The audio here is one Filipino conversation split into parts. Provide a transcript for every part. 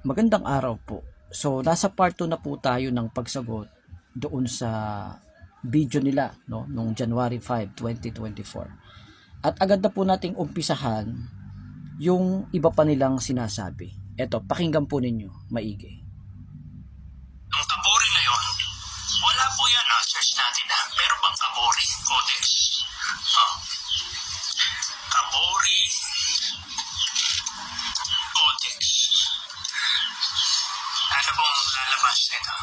Magandang araw po. So, nasa part 2 na po tayo ng pagsagot doon sa video nila no nung January 5, 2024. At agad na po nating umpisahan yung iba pa nilang sinasabi. Eto, pakinggan po ninyo maigi. Ang Kabori na yon, wala po yan search natin Meron bang Kabori Codex? Kabori Codex. Ano pong lalabas nito?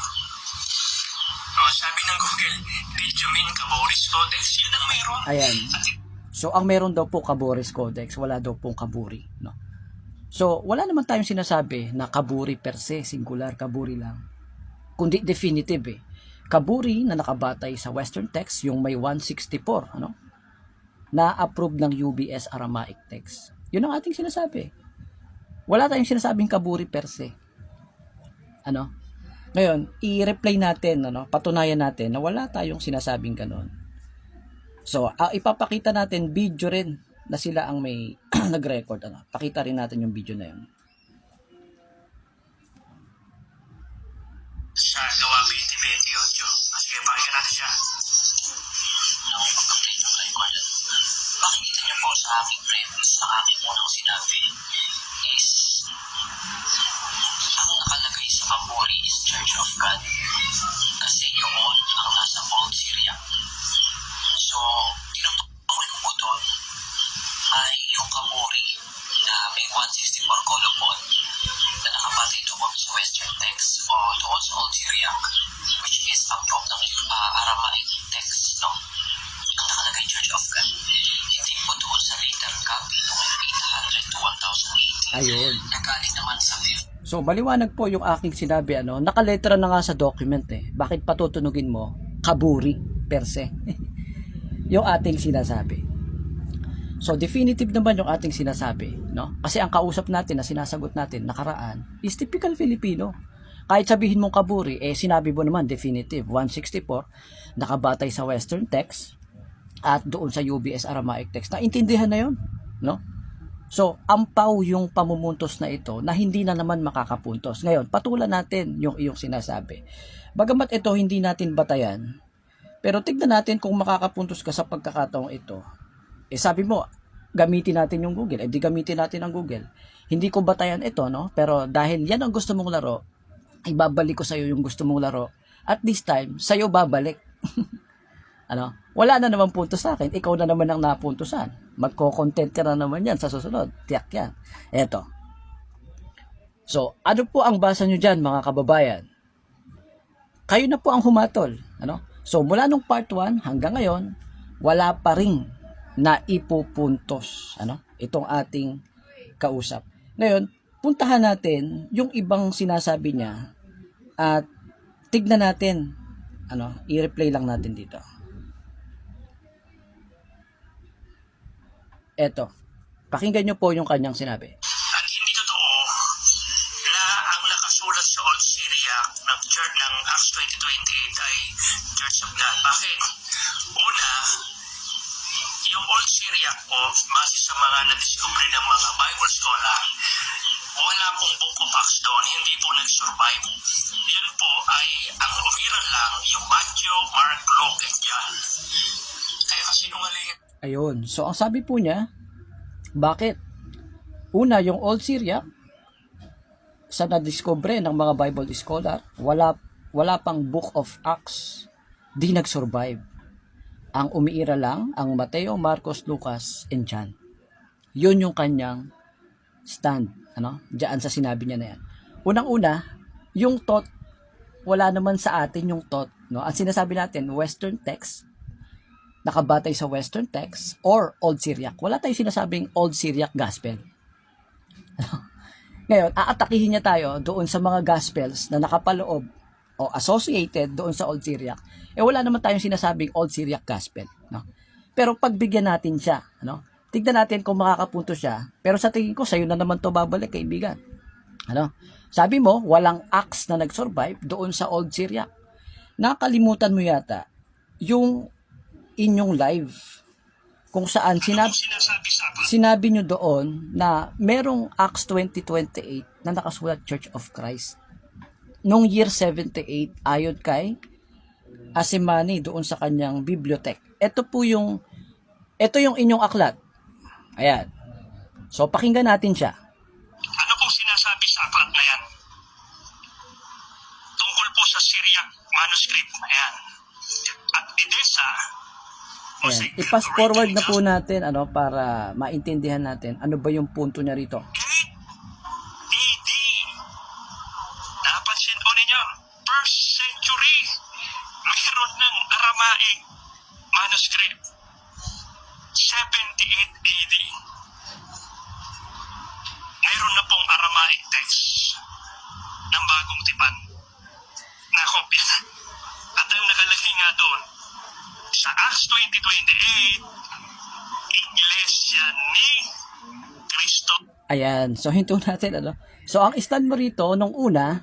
Sabi ng Google, did you mean Kabori's Codex? Yun ang meron. Ayan. So, ang meron daw po Kabori's Codex, wala daw pong Kaburi, no? So, wala naman tayong sinasabi na Kaburi per se, singular, Kaburi lang. Kundi definitive eh. Kaburi na nakabatay sa Western text, yung may 164, ano? Na approve ng UBS Aramaic text. Yun ang ating sinasabi. Wala tayong sinasabing Kaburi per se. Ano? Ngayon, i-replay natin, ano? Patunayan natin na wala tayong sinasabing ganun. So, ipapakita natin video rin na sila ang may nag-record. Ano? Pakita rin natin yung video na yun. Sa gawa 2028. Sige, pakinggan natin siya. Ako pag-update ng record. Pakikita niyo po sa aking premise, ang aking unang sinabi is ang nakalagay sa Kaburi is Church of God. Kasi yun ang nasa Old Syriac. So, tinutukoy ko doon ay yung Kaburi na may 164 colopon na nakabatay doon sa Western text o doon sa Old Syriac, which is approved ng Aramaic text, no? Ang nakalagay Church of God. Hindi po doon sa later copy noong 800 to 1080. Ayun. Nagaling naman sa So, maliwanag po yung aking sinabi, ano, nakaletra na nga sa document eh. Bakit patutunugin mo? Kaburi, per se. Yung ating sinasabi. So, definitive naman yung ating sinasabi, no? Kasi ang kausap natin na sinasagot natin, nakaraan, is typical Filipino. Kahit sabihin mong kaburi, sinabi mo naman, definitive, 164, nakabatay sa Western text, at doon sa UBS Aramaic text. Naintindihan na yun, no? So, ampaw yung pamumuntos na ito na hindi na naman makakapuntos. Ngayon, patulan natin yung iyong sinasabi. Bagamat ito hindi natin batayan, pero tignan natin kung makakapuntos ka sa pagkakataong ito. Sabi mo, gamitin natin yung Google. Di gamitin natin ang Google. Hindi ko batayan ito, no? Pero dahil yan ang gusto mong laro, ibabalik ko sa'yo yung gusto mong laro. At this time, sa'yo babalik. Ano? Wala na naman punto sa akin. Ikaw na naman ang napuntusan. Magko-content ka na naman yan sa susunod. Tiyak yan. Eto. So, ano po ang basa nyo dyan, mga kababayan? Kayo na po ang humatol. Ano? So, mula nung part 1 hanggang ngayon, wala pa ring na ipupuntos. Ano? Itong ating kausap. Ngayon, puntahan natin yung ibang sinasabi niya at tignan natin. Ano? I-replay lang natin dito. Eto, pakinggan nyo po yung kanyang sinabi. At hindi totoo na ang nakasulat sa Old Syriac ng Church ng Acts 20:28 ay Church of God. Bakit? Una, yung Old Syriac po, base sa mga na-discover ng mga Bible scholar, wala pong Book of Acts doon, hindi po nag-survive. Yun po ay ang umiran lang yung Matthew, Mark, Luke, and John. Kaya kasi nungaling. Ayun, so ang sabi po niya, bakit? Una, yung Old Syriac, sa na-discover ng mga Bible scholar, wala pang Book of Acts, di nag-survive. Ang umiira lang, ang Mateo, Marcos, Lucas, and John. Yun yung kanyang stand, ano? Diyan sa sinabi niya na yan. Unang-una, yung thought, wala naman sa atin yung thought, no? Ang sinasabi natin, Western text, nakabatay sa Western text or Old Syriac. Wala tayong sinasabing Old Syriac Gospel. Ngayon, aatakihin niya tayo doon sa mga Gospels na nakapaloob o associated doon sa Old Syriac. Wala naman tayong sinasabing Old Syriac Gospel. No? Pero pagbigyan natin siya, ano? Tignan natin kung makakapunto siya. Pero sa tingin ko, sa'yo na naman to babalik, kaibigan. Ano? Sabi mo, walang Acts na nag-survive doon sa Old Syriac. Nakalimutan mo yata yung inyong live kung saan sinabi nyo doon na merong Acts 20:28 na nakasulat Church of Christ. Noong year 78, ayon kay Asimani doon sa kanyang bibliotek. Ito yung inyong aklat. Ayan. So, pakinggan natin siya. Ano pong sinasabi sa aklat na yan? Tungkol po sa Syriac manuscript. Ayan. At Edessa, Ayan. I-fast forward na po natin para maintindihan natin ano ba yung punto niya rito. AD. Napansin po ninyo, first century, mayroon ng Aramaic manuscript. 78 AD. Mayroon na pong Aramaic text ng bagong tipan na kopya. At ang nakalagay nga doon, sa Acts 20:28, Iglesia ni Cristo. Ayan. So, hinto natin. So, ang stand mo rito, nung una,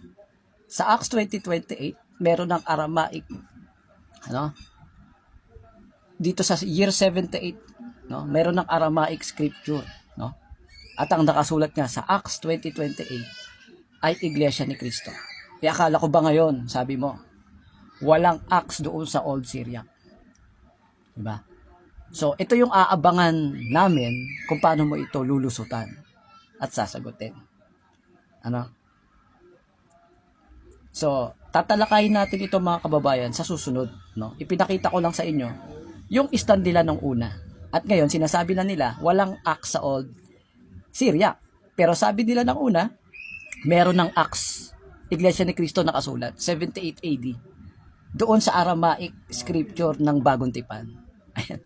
sa Acts 20:28, meron ng Aramaic. Dito sa year 78, meron ng Aramaic scripture. At ang nakasulat nga sa Acts 20:28 ay Iglesia ni Cristo. Akala ko ba ngayon, sabi mo, walang Acts doon sa Old Syriac. Diba? So, ito yung aabangan namin kung paano mo ito lulusutan at sasagutin. So, tatalakayin natin ito mga kababayan sa susunod. Ipinakita ko lang sa inyo yung stand nila nung una. At ngayon, sinasabi na nila, walang Acts sa Old Syriac. Pero sabi nila nung una, meron ng Acts, Iglesia ni Cristo nakasulat, 78 AD. Doon sa Aramaic scripture ng Bagong Tipan. Ayan.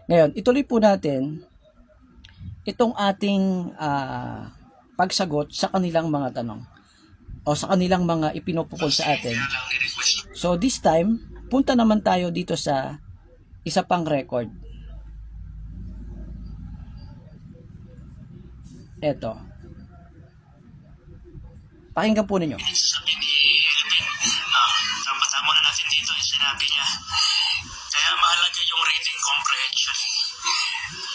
Ngayon, ituloy po natin itong ating pagsagot sa kanilang mga tanong o sa kanilang mga ipinupukol sa atin. So this time, punta naman tayo dito sa isa pang record. Eto. Pakinggan po ninyo. Sabi ni Elvin, tama na natin dito yung sinabi niya. Kaya mahalaga yung reading comprehension.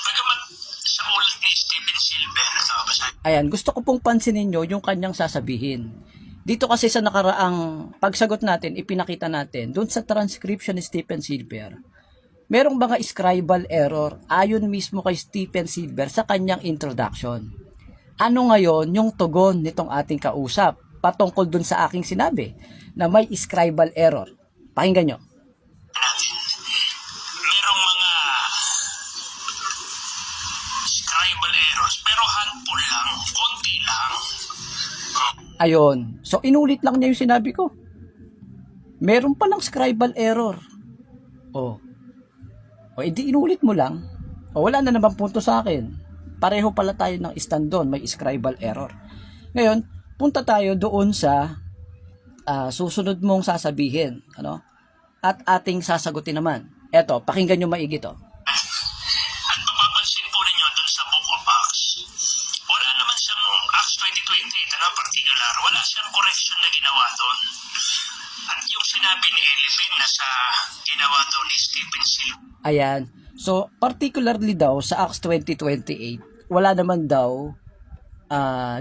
Bagamat sa ulat ni Stephen Silver, Ayan, gusto ko pong pansinin nyo yung kanyang sasabihin. Dito kasi sa nakaraang pagsagot natin, ipinakita natin, doon sa transcription ni Stephen Silver, merong mga scribal error ayon mismo kay Stephen Silver sa kanyang introduction. Ano ngayon yung tugon nitong ating kausap patungkol dun sa aking sinabi na may scribal error? Pakinggan nyo. merong mga scribal errors, pero handful lang, konti lang. Ayon. So, inulit lang niya yung sinabi ko. Meron palang scribal error. O, edi inulit mo lang. O, wala na naman punto sa akin. Pareho pala tayo ng stand doon. May scribal error. Ngayon, punta tayo doon sa susunod mong sasabihin. At ating sasagutin naman. Eto, pakinggan nyo maigi to. At mapapansin po ninyo dun sa Book of Acts, wala naman siyang Acts 20:28 particular, wala siyang correction na ginawa doon. At yung sinabi ni Elvin na sa ginawa daw ni Stephen Silver. Ayan. So, particularly daw sa Acts 20:28, wala naman daw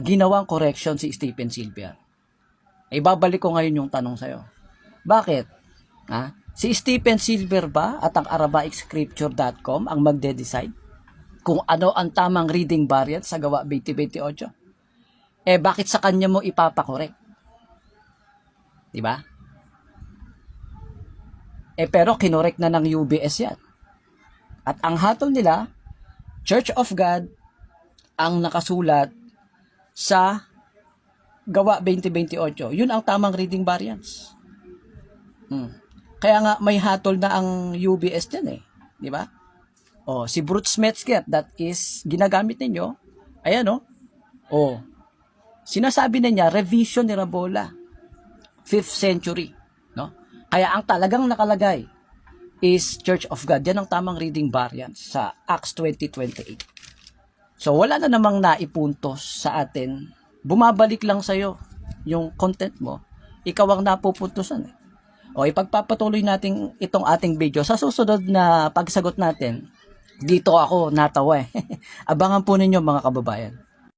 ginawang correction si Stephen Silver. Babalik ko ngayon yung tanong sa'yo. Bakit? Si Stephen Silver ba at ang AramaicScripture.com ang magde-decide kung ano ang tamang reading variant sa Gawa 20:28? Bakit sa kanya mo ipapakorek? Diba? Pero kinorek na ng UBS yan. At ang hatol nila, Church of God ang nakasulat sa Gawa 20:28. Yun ang tamang reading variants. Kaya nga may hatol na ang UBS din di ba? Si Bruce Metzger, that is ginagamit ninyo. Ayan sinasabi na niya revision ni Rabola 5th century, no? Kaya ang talagang nakalagay is Church of God. Yan ang tamang reading variant sa Acts 20:28. So wala na namang naipuntos sa atin. Bumabalik lang sa'yo yung content mo. Ikaw ang napupuntusan ipagpapatuloy natin itong ating video. Sa susunod na pagsagot natin, dito ako natawa Abangan po ninyo mga kababayan.